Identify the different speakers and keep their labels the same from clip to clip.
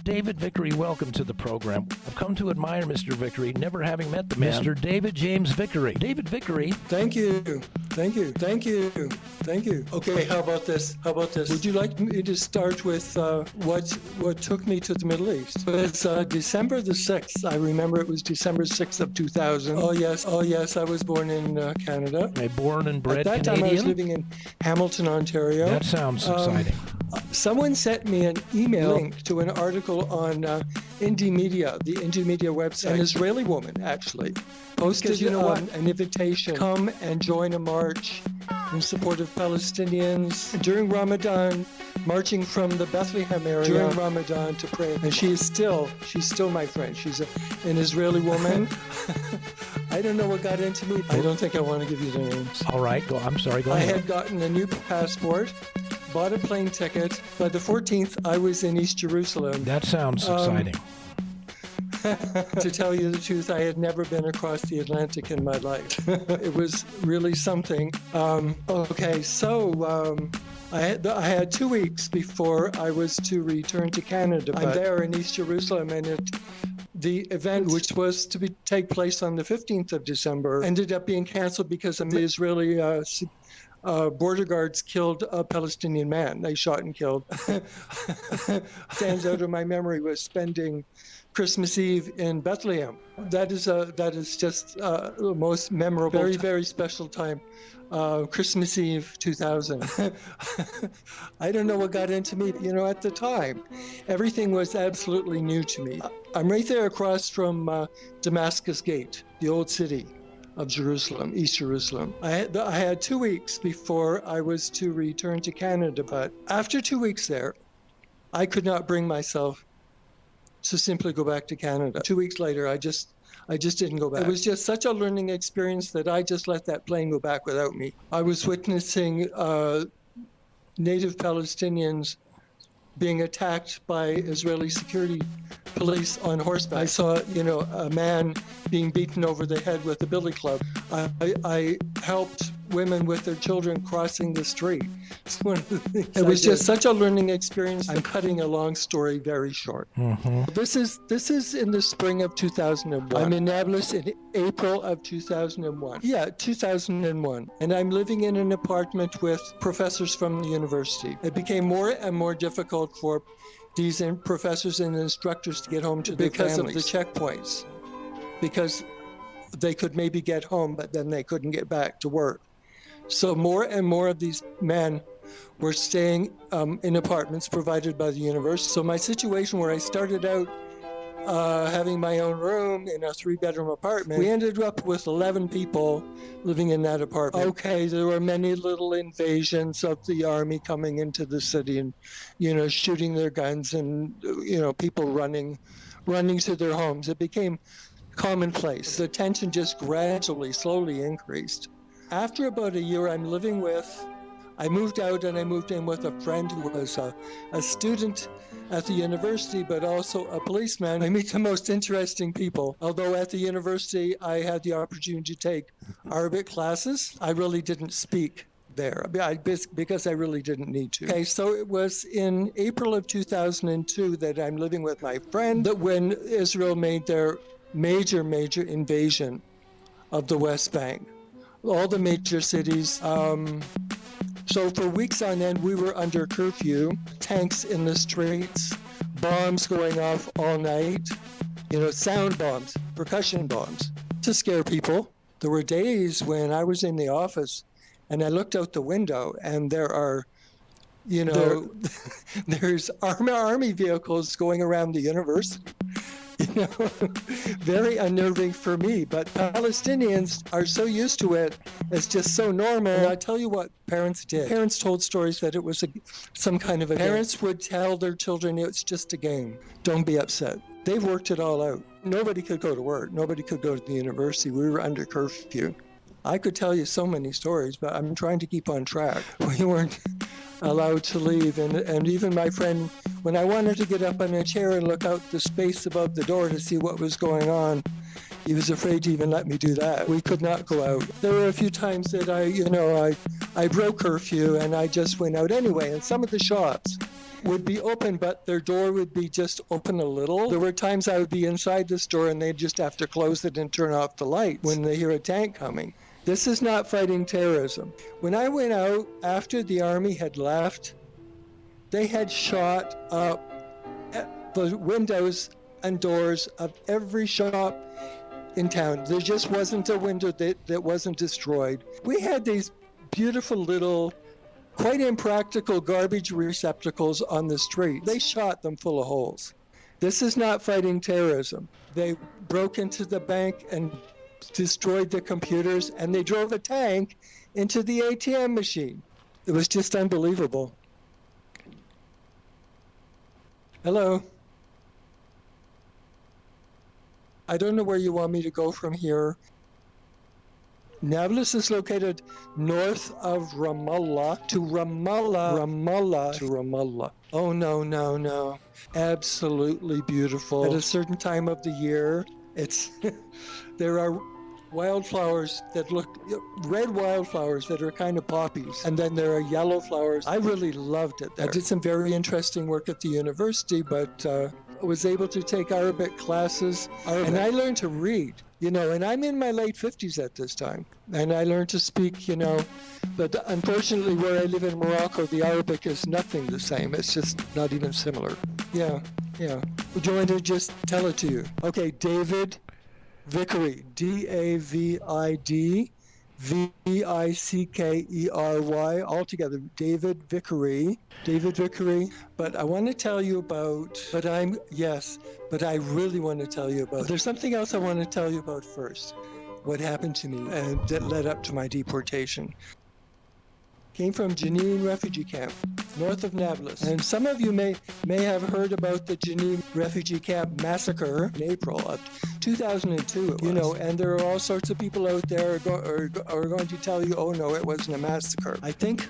Speaker 1: David Vickery, welcome to the program. I've come to admire Mr. Vickery, never having met the man, Mr. David James Vickery. David Vickery.
Speaker 2: Thank you. Okay, how about this? Would you like me to start with what took me to the Middle East? It's December the 6th. I remember it was December 6th of 2000. Oh yes, I was born in Canada.
Speaker 1: Born and bred
Speaker 2: At that
Speaker 1: Canadian?
Speaker 2: time I was living in Hamilton, Ontario.
Speaker 1: That sounds exciting.
Speaker 2: Someone sent me an email link to an article on Indie Media, the Indie Media website. An Israeli woman, actually, posted an invitation, come and join a march in support of Palestinians during Ramadan, marching from the Bethlehem area during Ramadan to pray. And she's still my friend. She's an Israeli woman. I don't know what got into me. I don't think I want to give you the names.
Speaker 1: All right, go ahead.
Speaker 2: I had gotten a new passport, bought a plane ticket. By the 14th, I was in East Jerusalem.
Speaker 1: That sounds exciting.
Speaker 2: To tell you the truth, I had never been across the Atlantic in my life. It was really something. I had 2 weeks before I was to return to Canada. I'm there in East Jerusalem, and the event, which was to take place on the 15th of December, ended up being canceled because the Israeli border guards killed a Palestinian man. They shot and killed. Stands out in my memory was spending Christmas Eve in Bethlehem. That is just the most memorable, very, very special time. Christmas Eve 2000. I don't know what got into me. At the time, everything was absolutely new to me. I'm right there across from Damascus Gate, the old city of Jerusalem, East Jerusalem. I had 2 weeks before I was to return to Canada, but after 2 weeks there, I could not bring myself to simply go back to Canada. 2 weeks later, I just didn't go back. It was just such a learning experience that I just let that plane go back without me. I was witnessing native Palestinians being attacked by Israeli security police on horseback. I saw, a man being beaten over the head with a billy club. I helped women with their children crossing the street. It's one of the things it was just such a learning experience. I'm cutting a long story very short.
Speaker 1: Mm-hmm.
Speaker 2: This is in the spring of 2001. I'm in Nablas in April of 2001. Yeah, 2001. And I'm living in an apartment with professors from the university. It became more and more difficult for these professors and instructors to get home to their families. Because of the checkpoints. Because they could maybe get home, but then they couldn't get back to work. So more and more of these men were staying in apartments provided by the university. So my situation, where I started out having my own room in a 3-bedroom apartment, we ended up with 11 people living in that apartment. Okay, there were many little invasions of the army coming into the city and, shooting their guns and, people running to their homes. It became commonplace. The tension just slowly increased. After about a year, I moved out and I moved in with a friend who was a student at the university, but also a policeman. I meet the most interesting people. Although at the university, I had the opportunity to take Arabic classes, I really didn't speak there because I really didn't need to. Okay, so it was in April of 2002 that I'm living with my friend, that when Israel made their major invasion of the West Bank. All the major cities. So for weeks on end, we were under curfew, tanks in the streets, bombs going off all night, sound bombs, percussion bombs to scare people. There were days when I was in the office and I looked out the window and there are, there's army vehicles going around the university. Very unnerving for me, but Palestinians are so used to it. It's just so normal. And I tell you what parents did. Parents told stories that it was some kind of a game. Parents would tell their children it's just a game. Don't be upset. They've worked it all out. Nobody could go to work. Nobody could go to the university. We were under curfew. I could tell you so many stories, but I'm trying to keep on track. We weren't allowed to leave. And even my friend, when I wanted to get up on a chair and look out the space above the door to see what was going on, he was afraid to even let me do that. We could not go out. There were a few times that I broke curfew and I just went out anyway. And some of the shops would be open, but their door would be just open a little. There were times I would be inside the store and they'd just have to close it and turn off the lights when they hear a tank coming. This is not fighting terrorism. When I went out after the army had left, they had shot up the windows and doors of every shop in town. There just wasn't a window that wasn't destroyed. We had these beautiful little, quite impractical garbage receptacles on the street. They shot them full of holes. This is not fighting terrorism. They broke into the bank and destroyed the computers, and they drove a tank into the ATM machine. It was just unbelievable. Hello. I don't know where you want me to go from here. Nablas is located north of Ramallah to Ramallah. Oh, no. Absolutely beautiful. At a certain time of the year, there are wildflowers that look, red wildflowers that are kind of poppies. And then there are yellow flowers. I really loved it there. I did some very interesting work at the university, but I was able to take Arabic classes. And I learned to read, and I'm in my late 50s at this time. And I learned to speak, but unfortunately where I live in Morocco, the Arabic is nothing the same. It's just not even similar. Yeah. Would you want to just tell it to you? Okay, David Vickery, David Vickery, altogether, David Vickery. But I want to tell you about, but I really want to tell you about, there's something else I want to tell you about first. What happened to me and that led up to my deportation. Came from Jenin refugee camp, north of Nablas. And some of you may have heard about the Jenin refugee camp massacre in April of 2002. And there are all sorts of people out there who are going to tell you, oh no, it wasn't a massacre. I think,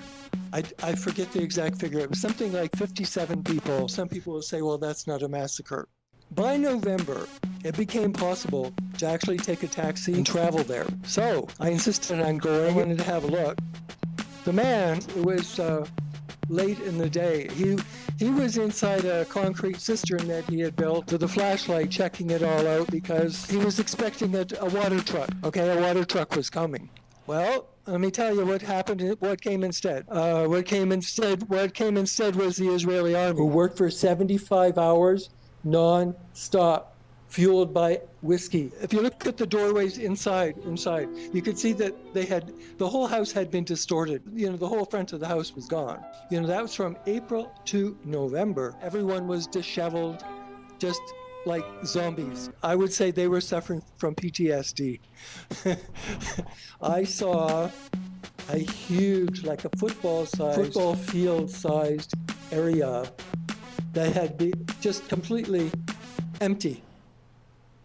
Speaker 2: I forget the exact figure. It was something like 57 people. Some people will say, well, that's not a massacre. By November, it became possible to actually take a taxi and travel there. So I insisted on going. I wanted to have a look. The man, it was late in the day. He was inside a concrete cistern that he had built with a flashlight checking it all out because he was expecting a water truck. Okay, a water truck was coming. Well, let me tell you what happened, what came instead. What came instead was the Israeli army, who worked for 75 hours non-stop, fueled by whiskey. If you look at the doorways inside, you could see that the whole house had been distorted. The whole front of the house was gone. That was from April to November. Everyone was disheveled, just like zombies. I would say they were suffering from PTSD. I saw a huge, like a football field-sized area that had been just completely empty,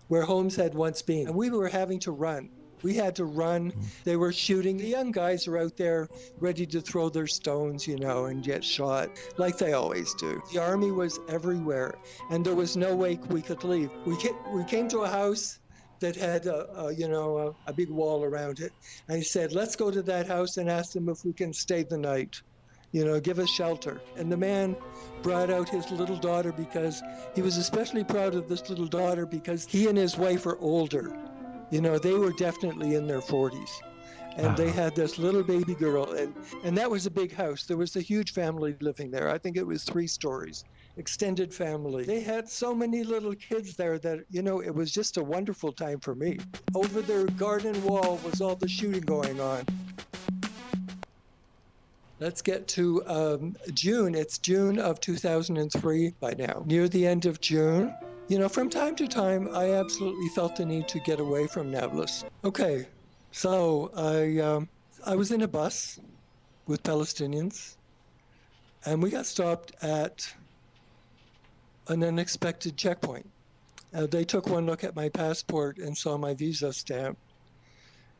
Speaker 2: where homes had once been. And we were having to run. We had to run. They were shooting. The young guys are out there ready to throw their stones, and get shot, like they always do. The army was everywhere, and there was no way we could leave. We came to a house that had a big wall around it. And he said, let's go to that house and ask them if we can stay the night. Give us shelter. And the man brought out his little daughter because he was especially proud of this little daughter because he and his wife are older. They were definitely in their 40s. And they had this little baby girl. And that was a big house. There was a huge family living there. I think it was 3 stories. Extended family. They had so many little kids there that, it was just a wonderful time for me. Over their garden wall was all the shooting going on. Let's get to June. It's June of 2003 by now. Near the end of June, from time to time, I absolutely felt the need to get away from Nablas. Okay, so I was in a bus with Palestinians, and we got stopped at an unexpected checkpoint. They took one look at my passport and saw my visa stamp,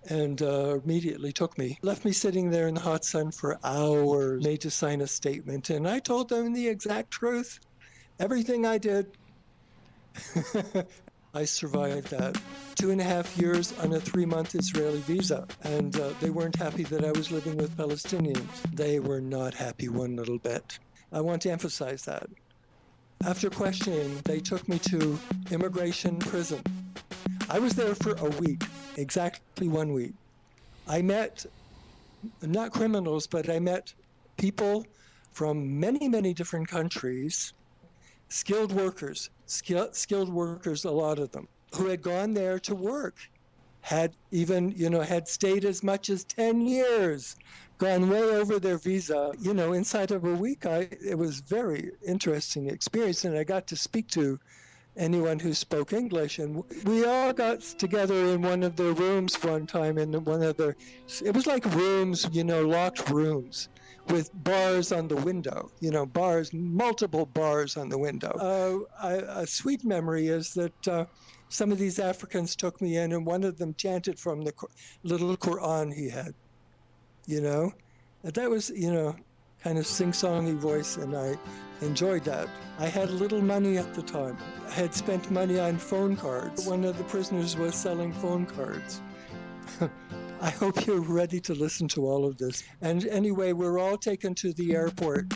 Speaker 2: and immediately took me. Left me sitting there in the hot sun for hours, made to sign a statement, and I told them the exact truth. Everything I did. I survived that. 2.5 years on a 3-month Israeli visa, and they weren't happy that I was living with Palestinians. They were not happy one little bit. I want to emphasize that. After questioning, they took me to immigration prison. I was there for a week, exactly 1 week. I met, not criminals, but I met people from many, many different countries, skilled workers, a lot of them, who had gone there to work, had even, had stayed as much as 10 years, gone way over their visa, inside of a week. It was very interesting experience, and I got to speak to anyone who spoke English, and we all got together in one of their rooms one time, it was like rooms, locked rooms with bars on the window, multiple bars on the window. A sweet memory is that some of these Africans took me in, and one of them chanted from the little Quran he had, and that was, kind of sing-songy voice, and I enjoyed that. I had little money at the time. I had spent money on phone cards. One of the prisoners was selling phone cards. I hope you're ready to listen to all of this. And anyway, we're all taken to the airport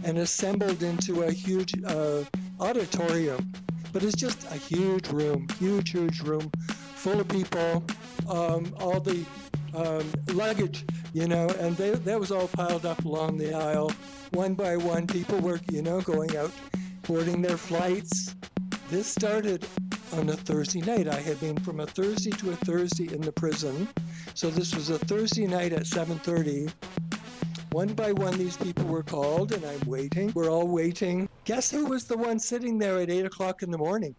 Speaker 2: and assembled into a huge auditorium. But it's just a huge room, huge room, full of people, all the luggage, and that was all piled up along the aisle. One by one, people were, going out, boarding their flights. This started on a Thursday night. I had been from a Thursday to a Thursday in the prison. So this was a Thursday night at 7:30. One by one, these people were called, and I'm waiting. We're all waiting. Guess who was the one sitting there at 8 o'clock in the morning?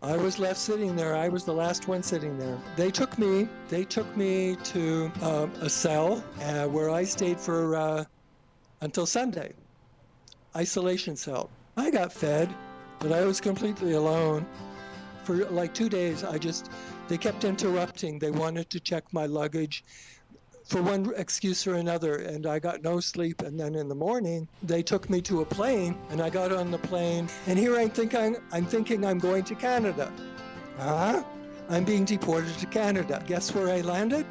Speaker 2: I was left sitting there. I was the last one sitting there. They took me to a cell where I stayed for until Sunday. Isolation cell. I got fed, but I was completely alone. For like 2 days, they kept interrupting. They wanted to check my luggage for one excuse or another, and I got no sleep. And then in the morning, they took me to a plane, and I got on the plane, and here I'm thinking I'm going to Canada. I'm being deported to Canada. Guess where I landed?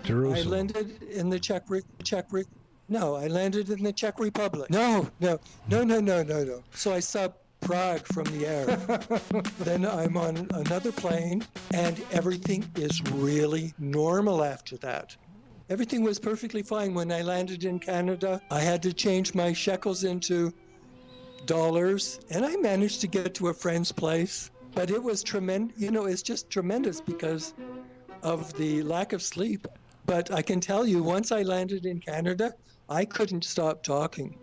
Speaker 1: Jerusalem.
Speaker 2: I landed in the No, I landed in the Czech Republic. No. So I saw Prague from the air. Then I'm on another plane, and everything is really normal after that. Everything was perfectly fine. When I landed in Canada, I had to change my shekels into dollars, and I managed to get to a friend's place. But it was tremendous. It's just tremendous because of the lack of sleep. But I can tell you, once I landed in Canada, I couldn't stop talking.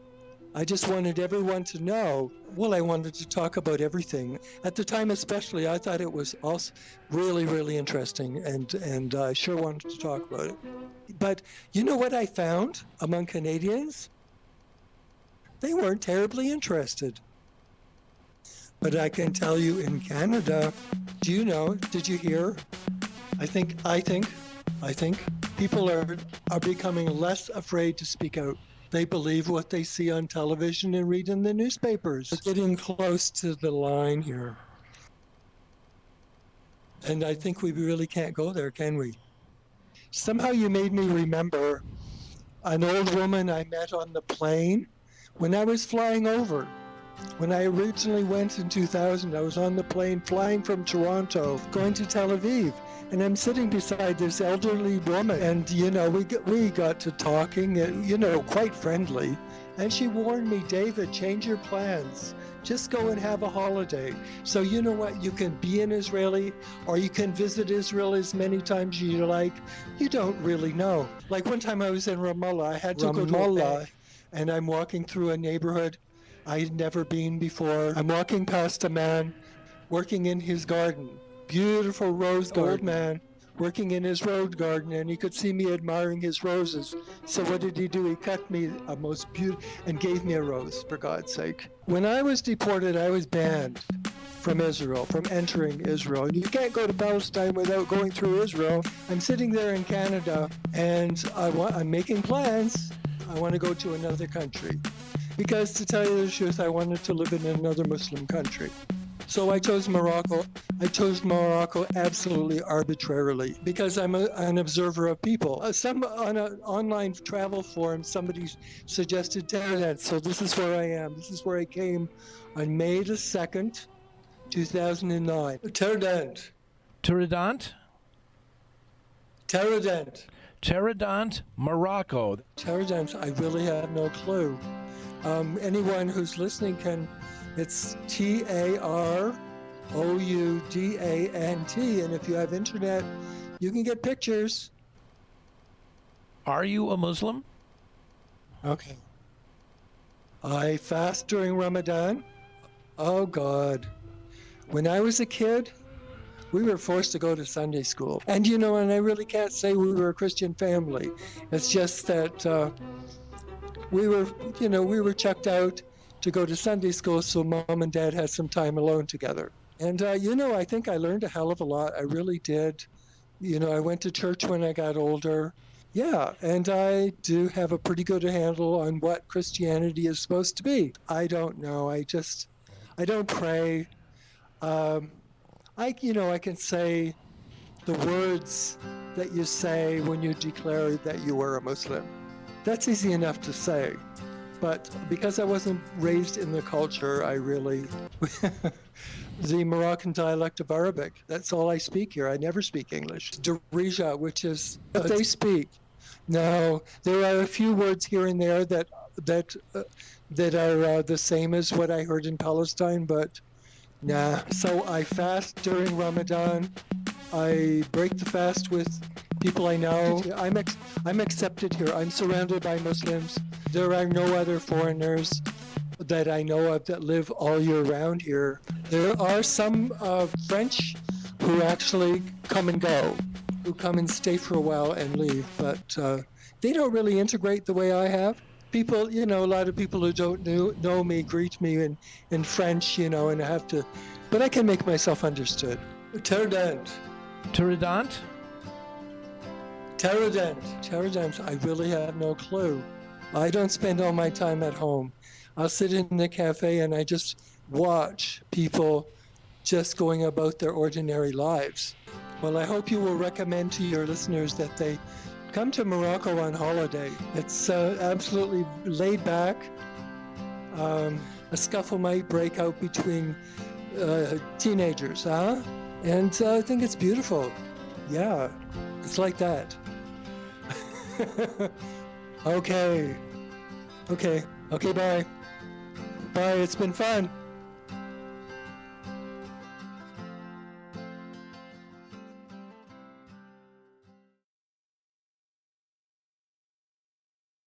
Speaker 2: I just wanted everyone to know. Well, I wanted to talk about everything. At the time especially, I thought it was also really, really interesting, and I sure wanted to talk about it. But you know what I found among Canadians? They weren't terribly interested. But I can tell you in Canada, did you hear? I think people are becoming less afraid to speak out. They believe what they see on television and read in the newspapers. We're getting close to the line here. And I think we really can't go there, can we? Somehow you made me remember an old woman I met on the plane when I was flying over. When I originally went in 2000, I was on the plane flying from Toronto, going to Tel Aviv. And I'm sitting beside this elderly woman, and we got to talking, quite friendly. And she warned me, David, change your plans. Just go and have a holiday. So you know what? You can be an Israeli, or you can visit Israel as many times as you like. You don't really know. Like one time I was in Ramallah, I had to go to Ramallah, and I'm walking through a neighborhood I'd never been before. I'm walking past a man working in his garden. Beautiful rose garden. Old man working in his rose garden, and he could see me admiring his roses. So what did he do? He cut me a most beautiful and gave me a rose, for God's sake. When I was deported, I was banned from Israel, from entering Israel. And you can't go to Palestine without going through Israel. I'm sitting there in Canada, and I'm making plans. I want to go to another country. Because to tell you the truth, I wanted to live in another Muslim country. So I chose Morocco. I chose Morocco absolutely arbitrarily because I'm an observer of people. Some on an online travel forum, somebody suggested Taroudant. So this is where I am. This is where I came on May the 2nd, 2009. Taroudant.
Speaker 1: Taroudant?
Speaker 2: Taroudant.
Speaker 1: Taroudant, Morocco.
Speaker 2: Taroudant, I really have no clue. Anyone who's listening can, it's Taroudant, and if you have internet, you can get pictures.
Speaker 1: Are you a Muslim?
Speaker 2: Okay. I fast during Ramadan. Oh, God. When I was a kid, we were forced to go to Sunday school. And, and I really can't say we were a Christian family. It's just that we were checked out to go to Sunday school so Mom and Dad had some time alone together. And, I think I learned a hell of a lot. I really did. I went to church when I got older. Yeah, and I do have a pretty good handle on what Christianity is supposed to be. I don't know. I don't pray. I can say the words that you say when you declare that you are a Muslim. That's easy enough to say. But because I wasn't raised in the culture, I really... the Moroccan dialect of Arabic, that's all I speak here. I never speak English. Darija, which is what they speak. Now, there are a few words here and there that are the same as what I heard in Palestine, but nah. So I fast during Ramadan. I break the fast with people I know. I'm accepted here. I'm surrounded by Muslims. There are no other foreigners that I know of that live all year round here. There are some French who actually come and go, who come and stay for a while and leave, but they don't really integrate the way I have. People, a lot of people who don't know me greet me in French, and I have to, but I can make myself understood. Taroudant.
Speaker 1: Taroudant?
Speaker 2: Taroudant, I really have no clue. I don't spend all my time at home. I'll sit in the cafe and I just watch people just going about their ordinary lives. Well, I hope you will recommend to your listeners that they come to Morocco on holiday. It's absolutely laid back. A scuffle might break out between teenagers, huh? And I think it's beautiful. Yeah, it's like that. Okay, bye. Bye, it's been fun.